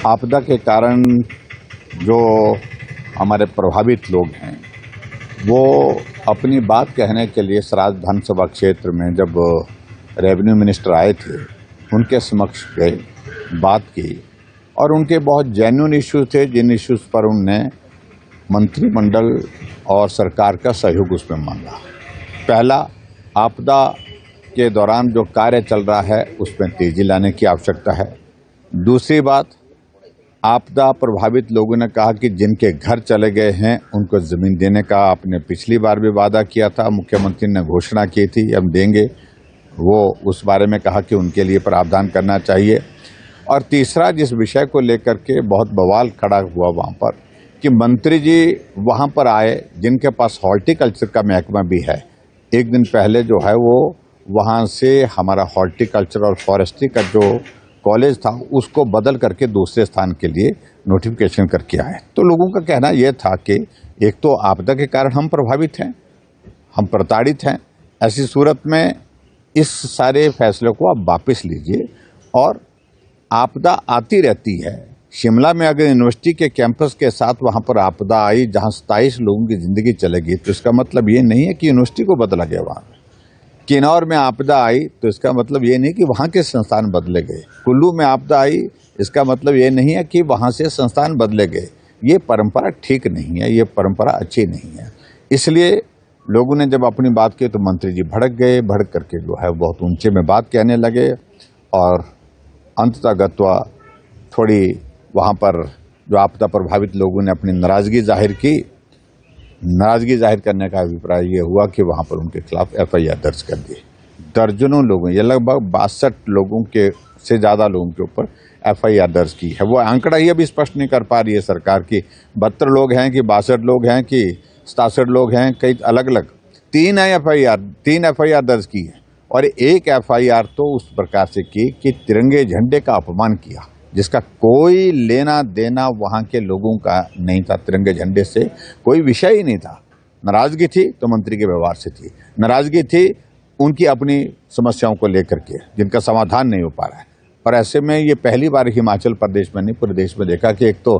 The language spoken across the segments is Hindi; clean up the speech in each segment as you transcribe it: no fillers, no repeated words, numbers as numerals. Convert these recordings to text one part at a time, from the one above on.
आपदा के कारण जो हमारे प्रभावित लोग हैं वो अपनी बात कहने के लिए सराज विधानसभा क्षेत्र में जब रेवेन्यू मिनिस्टर आए थे उनके समक्ष गए, बात की और उनके बहुत जेन्युइन इश्यूज थे जिन इश्यूज पर उनने मंत्रिमंडल और सरकार का सहयोग उसमें मांगा। पहला, आपदा के दौरान जो कार्य चल रहा है उसमें तेजी लाने की आवश्यकता है। दूसरी बात, आपदा प्रभावित लोगों ने कहा कि जिनके घर चले गए हैं उनको जमीन देने का आपने पिछली बार भी वादा किया था, मुख्यमंत्री ने घोषणा की थी हम देंगे, वो उस बारे में कहा कि उनके लिए प्रावधान करना चाहिए। और तीसरा, जिस विषय को लेकर के बहुत बवाल खड़ा हुआ वहाँ पर कि मंत्री जी वहाँ पर आए जिनके पास हॉर्टिकल्चर का महकमा भी है, एक दिन पहले जो है वो वहाँ से हमारा हॉर्टिकल्चर और फॉरेस्ट्री का जो कॉलेज था उसको बदल करके दूसरे स्थान के लिए नोटिफिकेशन करके आए। तो लोगों का कहना यह था कि एक तो आपदा के कारण हम प्रभावित हैं, हम प्रताड़ित हैं, ऐसी सूरत में इस सारे फैसले को आप वापस लीजिए। और आपदा आती रहती है। शिमला में अगर यूनिवर्सिटी के कैंपस के साथ वहाँ पर आपदा आई जहाँ 27 लोगों की जिंदगी चलेगी तो इसका मतलब ये नहीं है कि यूनिवर्सिटी को बदला गया। वहाँ किन्नौर में आपदा आई तो इसका मतलब ये नहीं कि वहाँ के संस्थान बदले गए। कुल्लू में आपदा आई, इसका मतलब ये नहीं है कि वहाँ से संस्थान बदले गए। ये परंपरा ठीक नहीं है, ये परंपरा अच्छी नहीं है। इसलिए लोगों ने जब अपनी बात की तो मंत्री जी भड़क गए, भड़क करके जो है बहुत ऊंचे में बात कहने लगे और अंततः गत्वा थोड़ी वहाँ पर जो आपदा प्रभावित लोगों ने अपनी नाराजगी जाहिर की। नाराजगी जाहिर करने का अभिप्राय ये हुआ कि वहाँ पर उनके खिलाफ FIR दर्ज कर दी। दर्जनों लोगों, ये लगभग 62 लोगों के से ज़्यादा लोगों के ऊपर FIR दर्ज की है। वो आंकड़ा ही अभी स्पष्ट नहीं कर पा रही है सरकार की 72 लोग हैं कि 62 लोग हैं कि 67 लोग हैं, कई अलग अलग। 3 FIR दर्ज की है और एक FIR तो उस प्रकार से की कि तिरंगे झंडे का अपमान किया जिसका कोई लेना देना वहाँ के लोगों का नहीं था। तिरंगे झंडे से कोई विषय ही नहीं था। नाराजगी थी तो मंत्री के व्यवहार से थी, नाराजगी थी उनकी अपनी समस्याओं को लेकर के जिनका समाधान नहीं हो पा रहा है। और ऐसे में ये पहली बार हिमाचल प्रदेश में नहीं पूरे देश में देखा कि एक तो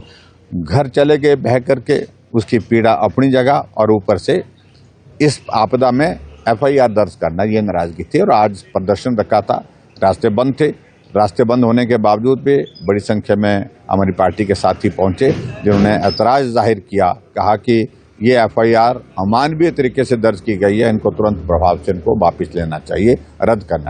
घर चले गए बह करके, उसकी पीड़ा अपनी जगह और ऊपर से इस आपदा में FIR दर्ज करना, ये नाराजगी थी। और आज प्रदर्शन रखा था, रास्ते बंद थे। रास्ते बंद होने के बावजूद भी बड़ी संख्या में हमारी पार्टी के साथी पहुंचे जिन्होंने ऐतराज जाहिर किया, कहा कि ये FIR अमानवीय तरीके से दर्ज की गई है, इनको तुरंत प्रभाव से इनको वापस लेना चाहिए, रद्द करना।